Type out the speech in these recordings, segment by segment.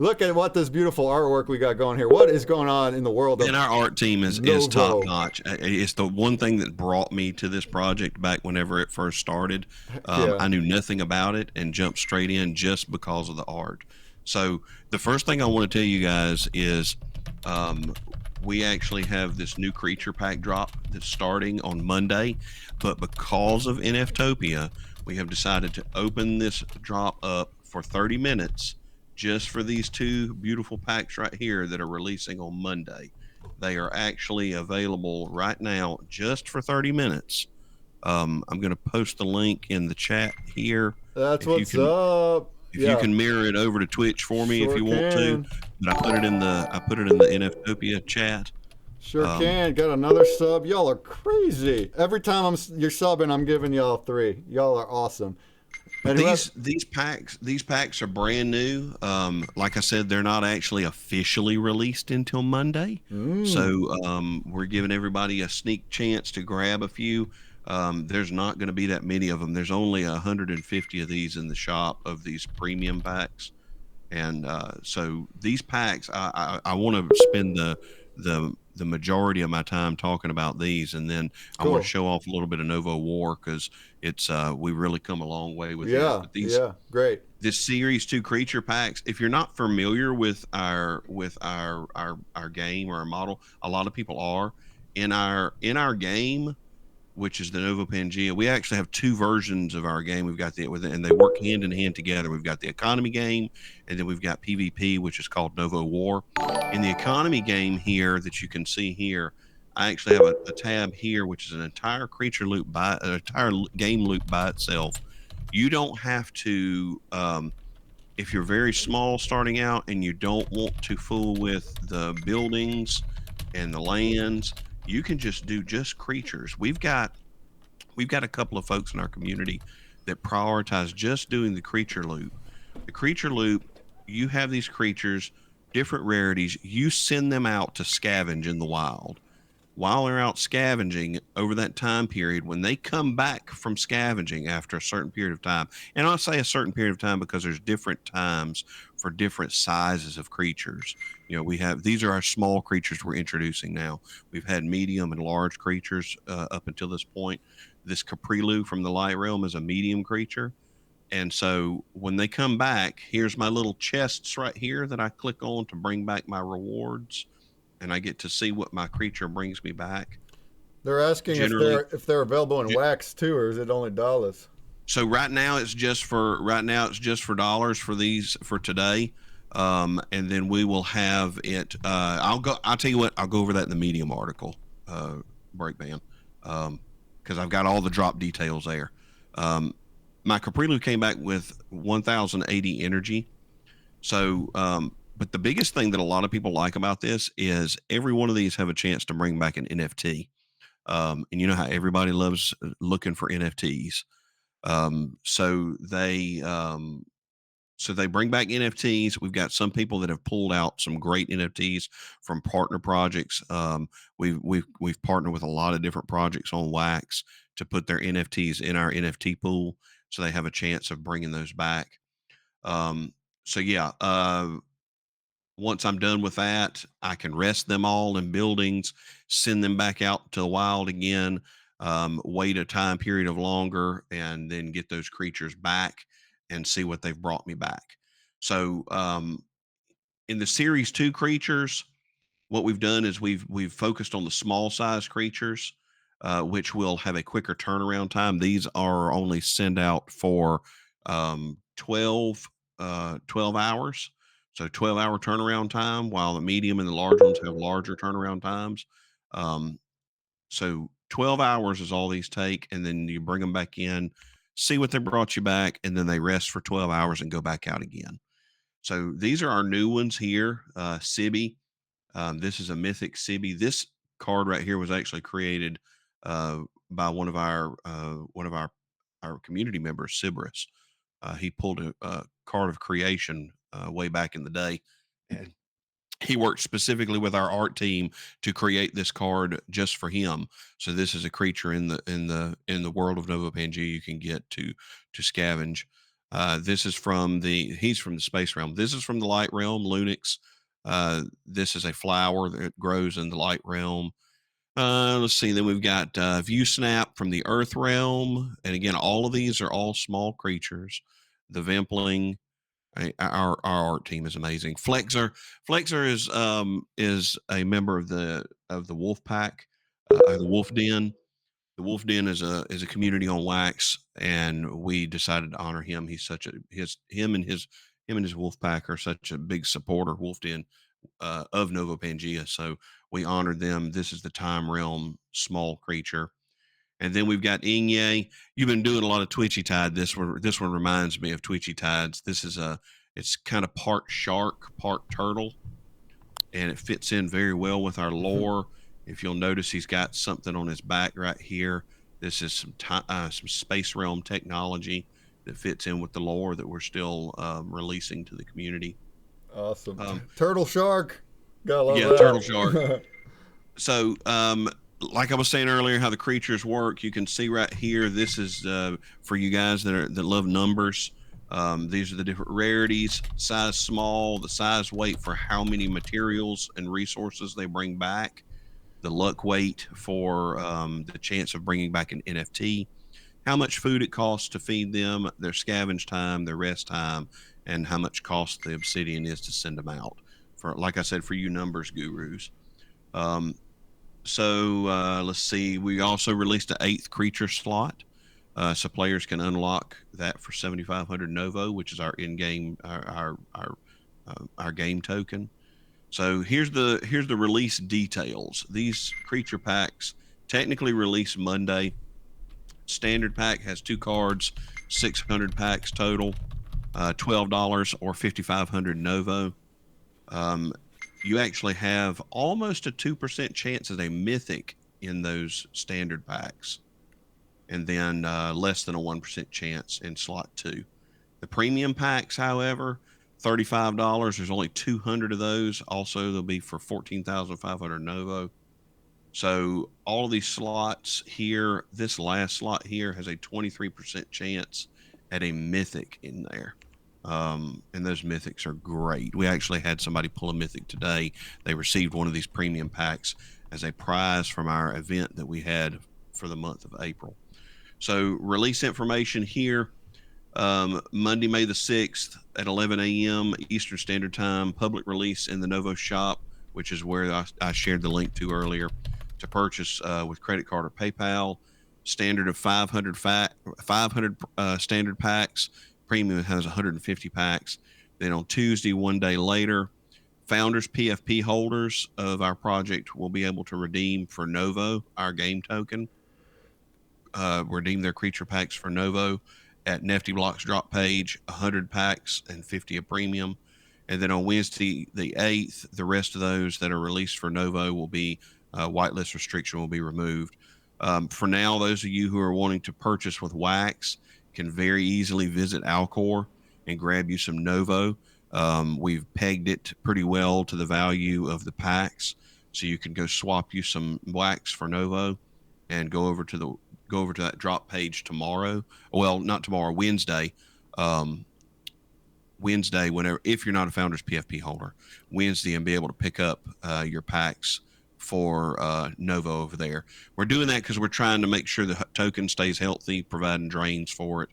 Look at what this beautiful artwork we got going here. What is going on in the world And of our art team is top Novo? notch. It's the one thing that brought me to this project back whenever it first started. Heck yeah. I knew nothing about it and jumped straight in just because of the art. So the first thing I want to tell you guys is um, we actually have this new creature pack drop that's starting on Monday, but because of NFTOPIA, we have decided to open this drop up for 30 minutes just for these two beautiful packs right here that are releasing on Monday. They are actually available right now just for 30 minutes. I'm going to post the link in the chat here. That's If you what's can, up. if you Yeah, can mirror it over to Twitch for me, if sure you want to, can. but I put it in the NFTopia chat. Sure Um, can. Got another sub. Y'all are crazy. Every time you're subbing, I'm giving y'all three. Y'all are awesome. But And whoever. these packs are brand new. Like I said, they're not actually officially released until Monday, Mmm. so we're giving everybody a sneak chance to grab a few. There's not going to be that many of them. There's only 150 of these in the shop of these premium packs, and so these packs, I want to spend the majority of my time talking about these, and then I want to Cool. show off a little bit of Novo War because it's we really come a long way with this. Yeah. But these Yeah. Great. this series two creature packs, if you're not familiar with our game or our model, a lot of people are in our game, which is the Novopangea. We actually have two versions of our game. We've got and they work hand in hand together. We've got the economy game, and then we've got PvP, which is called Novo War. In the economy game here that you can see here, I actually have a tab here, which is an entire creature loop by an entire game loop by itself. You don't have to. If you're very small starting out and you don't want to fool with the buildings and the lands, you can just do just creatures. We've got a couple of folks in our community that prioritize just doing the creature loop. The creature loop, you have these creatures, different rarities, you send them out to scavenge in the wild. While they're out scavenging over that time period, when they come back from scavenging after a certain period of time, and I'll say a certain period of time because there's different times for different sizes of creatures. We have these are our small creatures we're introducing now. We've had medium and large creatures up until this point. This Caprilu from the Light Realm is a medium creature. And so when they come back, here's my little chests right here that I click on to bring back my rewards, and I get to see what my creature brings me back. They're asking if Generally, they're available in wax too, or is it only dollars? so right now it's just for dollars for these for today. And then we will have it. I'll tell you what. I'll go over that in the Medium article, breakdown, because I've got all the drop details there. Um, my Caprilu came back with 1,080 energy. So, but the biggest thing that a lot of people like about this is every one of these have a chance to bring back an NFT. And you know how everybody loves looking for NFTs. Um, so they um, so they bring back NFTs. We've got some people that have pulled out some great NFTs from partner projects. We've partnered with a lot of different projects on Wax to put their NFTs in our NFT pool, so they have a chance of bringing those back. Um, so yeah, once I'm done with that, I can rest them all in buildings, send them back out to the wild again, wait a time period of longer, and then get those creatures back and see what they've brought me back. So, in the series two creatures, what we've done is we've focused on the small size creatures, which will have a quicker turnaround time. These are only sent out for 12 hours. So 12-hour turnaround time, while the medium and the large ones have larger turnaround times. Um, so 12 hours is all these take, and then you bring them back in, see what they brought you back, and then they rest for 12 hours and go back out again. So these are our new ones here. Sibby, this is a mythic Sibi. This card right here was actually created by one of our community members, Sybaris. He pulled a card of creation way back in the day, and he worked specifically with our art team to create this card just for him. So this is a creature in the world of Novopangea you can get to scavenge. This is from he's from the space realm. This is from the light realm, Lunix. This is a flower that grows in the light realm. Let's see. Then we've got View Snap from the Earth realm, and again, all of these are all small creatures. The Vimpling, our art team is amazing. Flexer is a member of the Wolf Pack, the Wolf Den. The Wolf Den is a community on wax, and we decided to honor him. He's such a him and his wolf pack are such a big supporter, Wolf Den, of Novopangea. So we honored them. This is the Time Realm small creature, and then we've got Inye. You've been doing a lot of Twitchy Tide. This one reminds me of Twitchy Tides. It's kind of part shark, part turtle, and it fits in very well with our lore. If you'll notice, he's got something on his back right here. This is some space realm technology that fits in with the lore that we're still releasing to the community. Awesome. Turtle shark. Gotta love that. Turtle shark. So, like I was saying earlier, how the creatures work, you can see right here. This is for you guys that love numbers. These are the different rarities: size small, the size weight for how many materials and resources they bring back, the luck weight for the chance of bringing back an NFT, how much food it costs to feed them, their scavenge time, their rest time, and how much cost the obsidian is to send them out. For, like I said, for you numbers gurus. Let's see. We also released an 8th creature slot. So players can unlock that for 7,500 Novo, which is our in-game, our game token. So here's the release details. These creature packs technically release Monday. Standard pack has 2 cards, 600 packs total, $12 or 5,500 Novo. You actually have almost a 2% chance at a mythic in those standard packs, and then less than a 1% chance in slot 2. The premium packs, however, $35. There's only 200 of those. Also, they'll be for 14,500 Novo. So all of these slots here, this last slot here has a 23% chance at a mythic in there. And those mythics are great. We actually had somebody pull a mythic today. They received one of these premium packs as a prize from our event that we had for the month of April. So release information here. Monday, May the 6th at 11 a.m. Eastern Standard Time, public release in the Novo shop, which is where I shared the link to earlier, to purchase with credit card or PayPal. Standard of 500 standard packs. Premium has 150 packs. Then on Tuesday, one day later, founders PFP holders of our project will be able to redeem for Novo, our game token. Redeem their creature packs for Novo at Nifty Blocks drop page, 100 packs and 50 a premium. And then on Wednesday, the 8th, the rest of those that are released for Novo will be whitelist restriction will be removed. For now, those of you who are wanting to purchase with wax can very easily visit Alcor and grab you some Novo. We've pegged it pretty well to the value of the packs, so you can go swap you some wax for Novo and go over to that drop page tomorrow. Well, not tomorrow, Wednesday. Wednesday, whenever, if you're not a Founders PFP holder, Wednesday, and be able to pick up your packs for Novo over there. We're doing that because we're trying to make sure the token stays healthy, providing drains for it.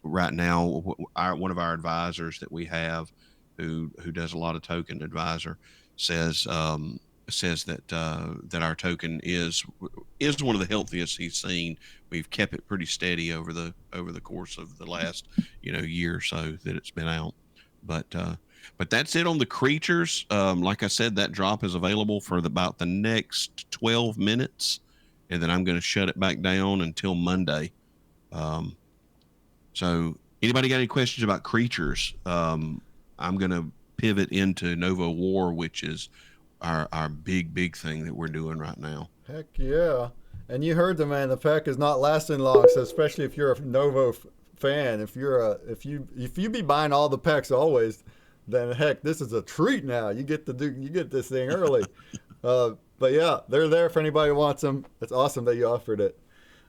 Right now, one of our advisors that we have, who does a lot of token advisor, says that our token is one of the healthiest he's seen. We've kept it pretty steady over the course of the last year or so that it's been out. But that's it on the creatures. Like I said, that drop is available for about the next 12 minutes, and then I'm going to shut it back down until Monday. So anybody got any questions about creatures? I'm going to pivot into Novo War, which is our big thing that we're doing right now. Heck yeah. And you heard the man, the pack is not lasting long, so especially if you're a Novo fan, if you be buying all the packs always, then heck, this is a treat now. You get this thing early. But yeah, they're there if anybody wants them. It's awesome that you offered it.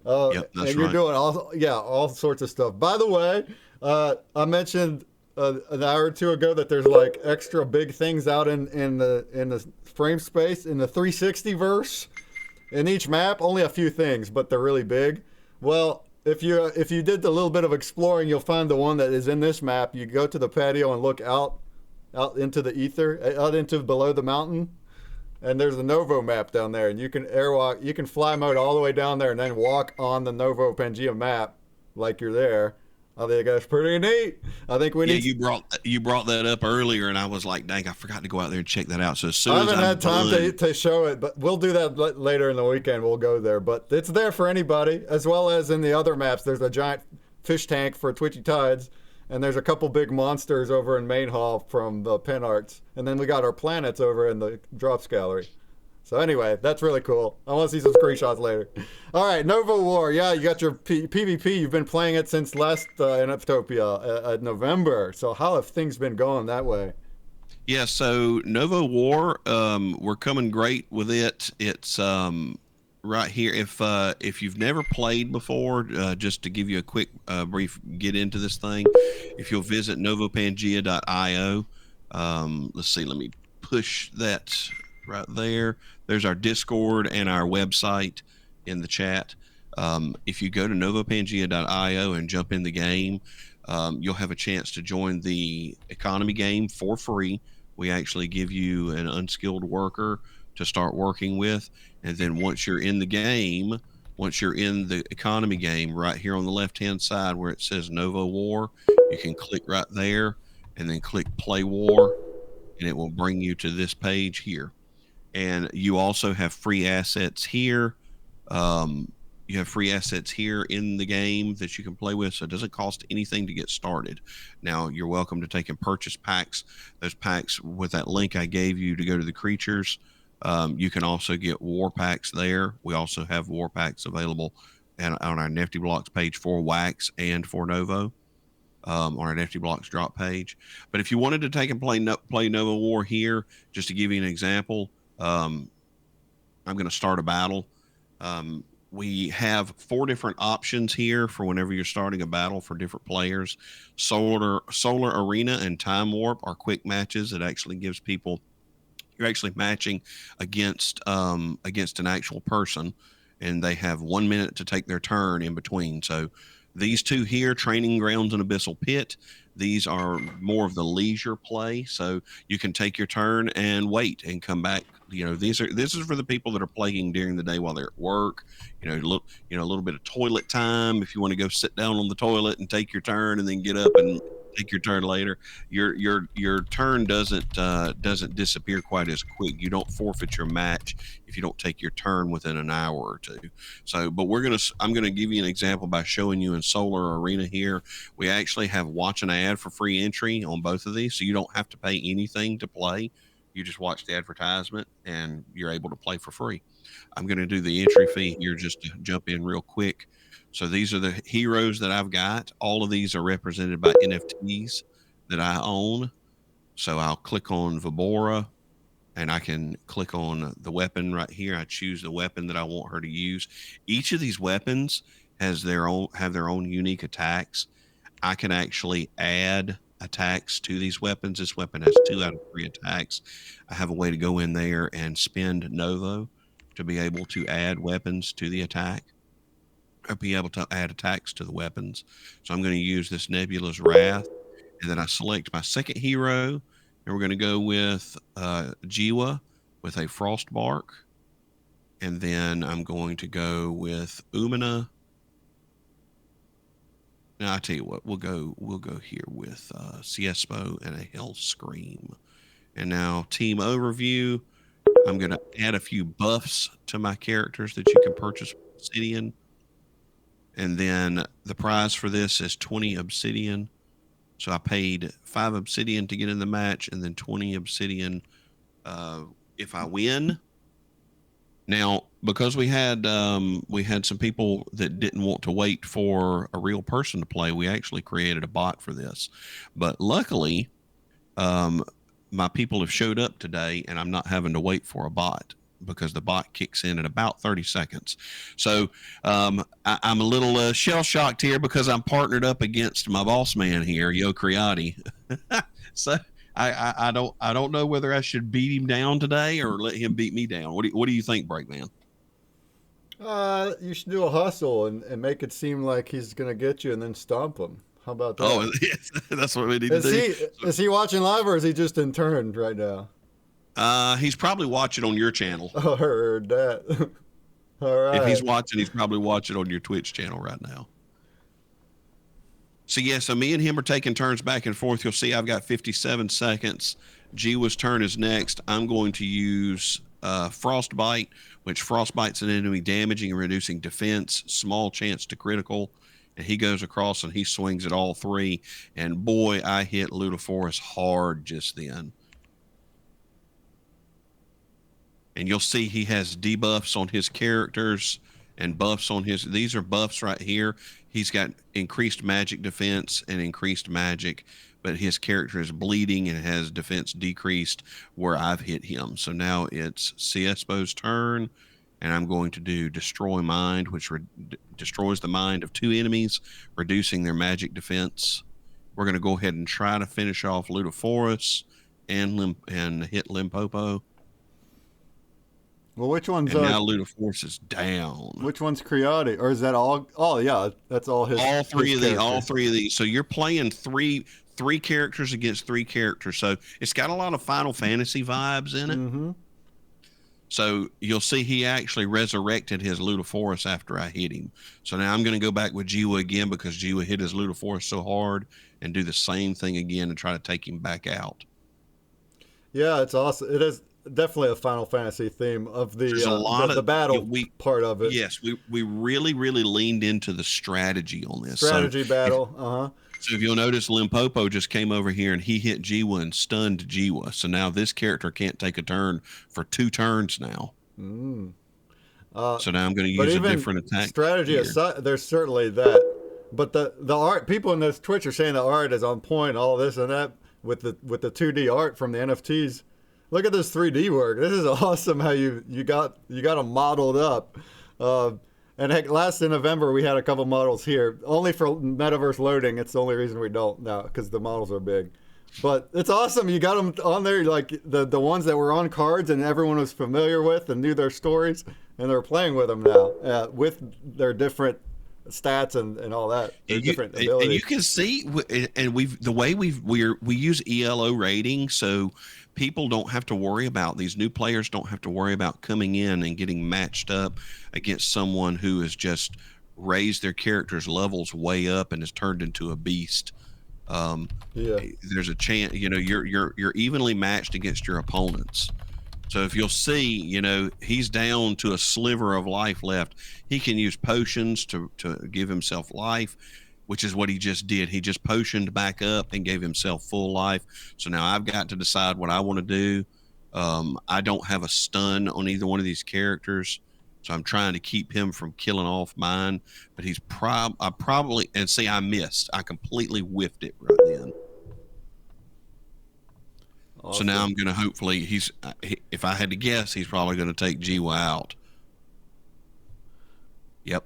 Yep, that's and you're right. doing all sorts of stuff. By the way, I mentioned an hour or two ago that there's like extra big things out in the frame space in the 360 verse. In each map, only a few things, but they're really big. Well, if you did the little bit of exploring, you'll find the one that is in this map. You go to the patio and look out into the ether, out into below the mountain, and there's a Novo map down there, and you can airwalk, you can fly mode all the way down there, and then walk on the Novopangea map like you're there. I think that's pretty neat. I think we Yeah, need. you brought that up earlier, and I was like, dang, I forgot to go out there and check that out. So as soon I as haven't I'm had time done, to show it, but we'll do that later in the weekend. We'll go there, but it's there for anybody, as well as in the other maps. There's a giant fish tank for Twitchy Tides, and there's a couple big monsters over in Main Hall from the pen arts, and then we got our planets over in the drops gallery. So anyway, that's really cool. I want to see some screenshots later. All right, Nova War. Yeah, you got your PvP. You've been playing it since last NFTOPIA at November. So how have things been going that way? yeah. So Nova War, we're coming great with it. It's right here. If you've never played before, just to give you a quick brief get into this thing, if you'll visit novopangea.io, let's see. Let me push that right there. There's our Discord and our website in the chat. If you go to novopangea.io and jump in the game, you'll have a chance to join the economy game for free. We actually give you an unskilled worker to start working with. And then once you're in the game, once you're in the economy game, right here on the left hand side where it says Nova War, you can click right there and then click Play War, and it will bring you to this page here. And you also have free assets here. You have free assets here in the game that you can play with, so it doesn't cost anything to get started. Now, you're welcome to take and purchase packs. Those packs with that link I gave you to go to the creatures. You can also get war packs there. We also have war packs available on our Nifty Blocks page for Wax and for Novo. On our Nifty Blocks drop page. But if you wanted to take and play Nova War here, just to give you an example, I'm going to start a battle. We have 4 different options here for whenever you're starting a battle for different players. Solar Arena and Time Warp are quick matches. It actually gives people, you're actually matching against an actual person, and they have 1 minute to take their turn in between. So these two here, Training Grounds and Abyssal Pit, these are more of the leisure play. So you can take your turn and wait and come back. This is for the people that are playing during the day while they're at work. A little bit of toilet time. If you want to go sit down on the toilet and take your turn and then get up and take your turn later, your turn doesn't disappear quite as quick. You don't forfeit your match if you don't take your turn within an hour or two. So, but I'm gonna give you an example by showing you in Solar Arena here. We actually have watch an ad for free entry on both of these, so you don't have to pay anything to play. You just watch the advertisement and you're able to play for free. I'm going to do the entry fee here just to jump in real quick. So these are the heroes that I've got. All of these are represented by NFTs that I own. So I'll click on Vibora and I can click on the weapon right here. I choose the weapon that I want her to use. Each of these weapons have their own unique attacks. I can actually add attacks to these weapons. This weapon has 2 out of 3 attacks. I have a way to go in there and spend Novo to be able to add weapons to the attack, or be able to add attacks to the weapons. So I'm going to use this Nebula's Wrath, and then I select my second hero, and we're going to go with Jiwa with a Frostbark, and then I'm going to go with Umina. Now I tell you what, we'll go here with Ciespo and a Hell Scream. And now team overview. I'm going to add a few buffs to my characters that you can purchase with Obsidian. And then the prize for this is 20 Obsidian. So I paid 5 Obsidian to get in the match, and then 20 Obsidian if I win. Now, because we had some people that didn't want to wait for a real person to play, we actually created a bot for this. But luckily, my people have showed up today, and I'm not having to wait for a bot. because the bot kicks in at about 30 seconds. So I'm a little shell shocked here because I'm partnered up against my boss man here, Yo Creati. So I don't know whether I should beat him down today or let him beat me down. What do you think, Breakman? You should do a hustle and make it seem like he's gonna get you and then stomp him. How about that? Oh, yes, that's what we need to Is do. he watching live or is he just in turn right now? He's probably watching on your channel. I heard that. All right. If he's watching, he's probably watching on your Twitch channel right now. So yeah, so me and him are taking turns back and forth. You'll see I've got 57 seconds. Jiwa's turn is next. I'm going to use Frostbite, which Frostbite's an enemy damaging and reducing defense, small chance to critical. And he goes across and he swings at all three. And boy, I hit Ludoforus hard just then. And you'll see he has debuffs on his characters and buffs on his. These are buffs right here. He's got increased magic defense and increased magic, but his character is bleeding and has defense decreased where I've hit him. So now it's CSPO's turn, and I'm going to do Destroy Mind, which destroys the mind of two enemies, reducing their magic defense. We're going to go ahead and try to finish off Ludoforus and hit Limpopo. Well, which one's and now Ludoforus is down. Which one's Creati, or is that all? Oh, yeah, that's all his. All three his of these. All three of these. So you're playing three characters against three characters. So it's got a lot of Final Fantasy vibes in it. Mm-hmm. So you'll see he actually resurrected his Ludoforus after I hit him. So now I'm going to go back with Jiwa again because Jiwa hit his Ludoforus so hard and do the same thing again and try to take him back out. Yeah, it's awesome. It is definitely a Final Fantasy theme of the the battle part of it. Yes, we really leaned into the strategy on this. Strategy battle. So if you'll notice, Limpopo just came over here and he hit Jiwa and stunned Jiwa. So now this character can't take a turn for 2 turns now. So now I'm going to use a different attack. Strategy aside, there's certainly that. But the art, people in this Twitch are saying the art is on point, all this and that with the 2D art from the NFTs. Look at this 3D work. This is awesome how you got them modeled up. And heck, last in November we had a couple models here, only for Metaverse loading. It's the only reason we don't now because the models are big. But it's awesome. You got them on there, like the ones that were on cards and everyone was familiar with and knew their stories, and they're playing with them now with their different stats and all that. Different abilities. And you can see, and we use ELO rating, so people don't have to worry about, these new players don't have to worry about coming in and getting matched up against someone who has just raised their character's levels way up and has turned into a beast. There's a chance, you're evenly matched against your opponents. So if you'll see, he's down to a sliver of life left. He can use potions to give himself life, which is what he just did. He just potioned back up and gave himself full life. So now I've got to decide what I want to do. I don't have a stun on either one of these characters, so I'm trying to keep him from killing off mine. But he's probably, and see, I missed. I completely whiffed it right then. Awesome. So now I'm going to hopefully, if I had to guess, he's probably going to take Jiwa out. Yep.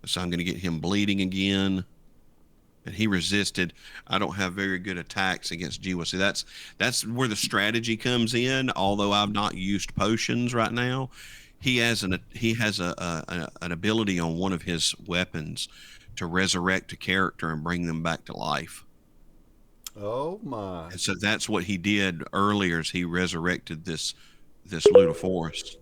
So I'm going to get him bleeding again. And he resisted. I don't have very good attacks against Jiwa. See, that's where the strategy comes in. Although I've not used potions right now, he has an ability on one of his weapons to resurrect a character and bring them back to life. Oh my! And so that's what he did earlier. Is he resurrected this Ludoforus.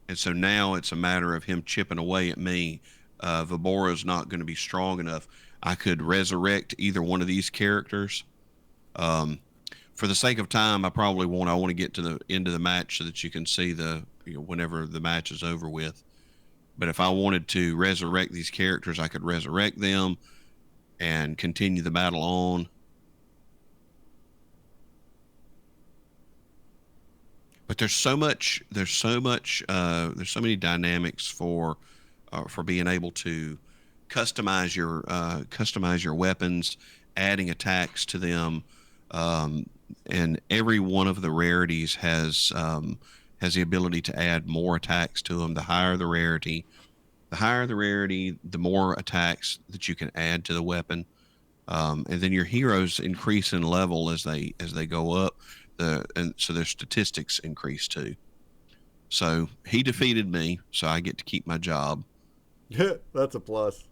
And so now it's a matter of him chipping away at me. Vibora's not going to be strong enough. I could resurrect either one of these characters. For the sake of time, I want to get to the end of the match so that you can see whenever the match is over with. But if I wanted to resurrect these characters, I could resurrect them and continue the battle on. But there's so many dynamics for being able to customize your weapons, adding attacks to them, and every one of the rarities has the ability to add more attacks to them. The higher the rarity, the more attacks that you can add to the weapon, and then your heroes increase in level as they go up. And so their statistics increase too. So he defeated me, so I get to keep my job. That's a plus.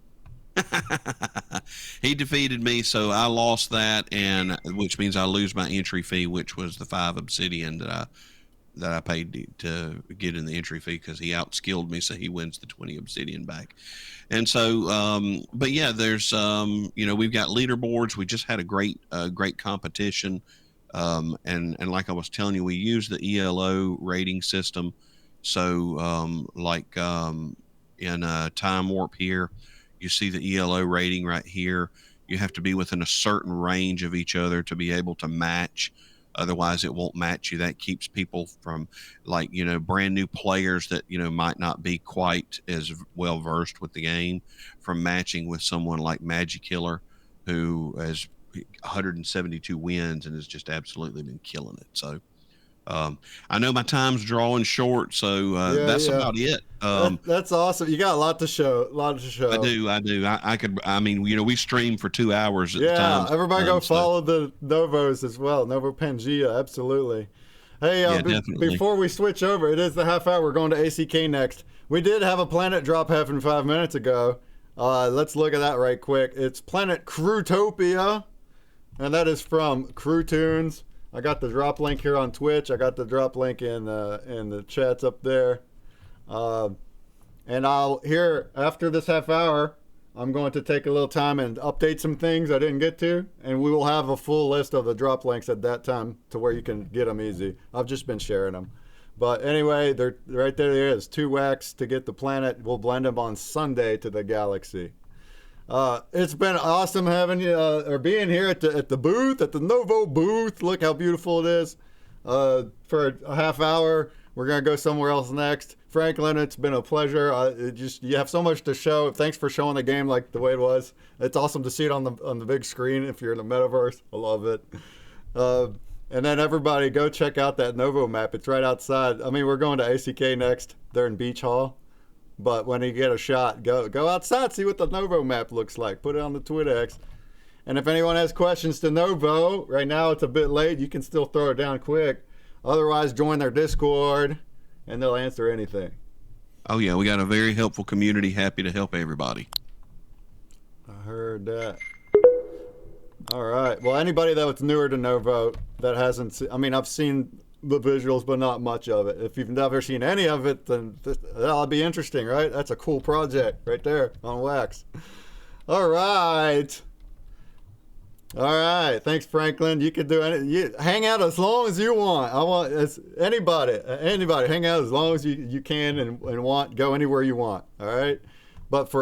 He defeated me, so I lost that, and which means I lose my entry fee, which was the 5 obsidian that I paid to get in the entry fee, because he outskilled me, so he wins the 20 obsidian back. And so, but yeah, there's we've got leaderboards. We just had a great competition, and like I was telling you, we use the ELO rating system. So in Time Warp here, you see the ELO rating right here. You have to be within a certain range of each other to be able to match. Otherwise, it won't match you. That keeps people from, brand new players that, might not be quite as well versed with the game, from matching with someone like Magic Killer, who has 172 wins and has just absolutely been killing it. So I know my time's drawing short, so that's about it. That's awesome. You got a lot to show. I do. We stream for 2 hours at the time. Yeah, everybody go follow the Novos as well. Novopangea, absolutely. Hey, before we switch over, it is the half hour. We're going to ACK next. We did have a planet drop happening 5 minutes ago. Let's look at that right quick. It's Planet NFTOPIA, and that is from Crew Tunes. I got the drop link here on Twitch. I got the drop link in the chats up there. And after this half hour, I'm going to take a little time and update some things I didn't get to, and we will have a full list of the drop links at that time to where you can get them easy. I've just been sharing them. But anyway, they're right there. There is 2 wax to get the planet. We'll blend them on Sunday to the galaxy. It's been awesome having you or being here at the booth, at the Novo booth. Look how beautiful it is. For a half hour, we're gonna go somewhere else next. Franklin, it's been a pleasure. You have so much to show. Thanks for showing the game like the way it was. It's awesome to see it on the big screen if you're in the metaverse. I love it. And then everybody go check out that Novo map. It's right outside. I mean, we're going to ACK next. They're in Beach Hall. But when you get a shot, go outside, see what the Novo map looks like. Put it on the TwitX. And if anyone has questions to Novo, right now it's a bit late. You can still throw it down quick. Otherwise, join their Discord, and they'll answer anything. Oh, yeah. We got a very helpful community. Happy to help everybody. I heard that. All right. Well, anybody that's newer to Novo that hasn't seen, I've seen the visuals, but not much of it. If you've never seen any of it, then that'll be interesting, right? That's a cool project right there on wax. All right. Thanks, Franklin. You can do hang out as long as you want. Anybody hang out as long as you can and want. Go anywhere you want. All right. But for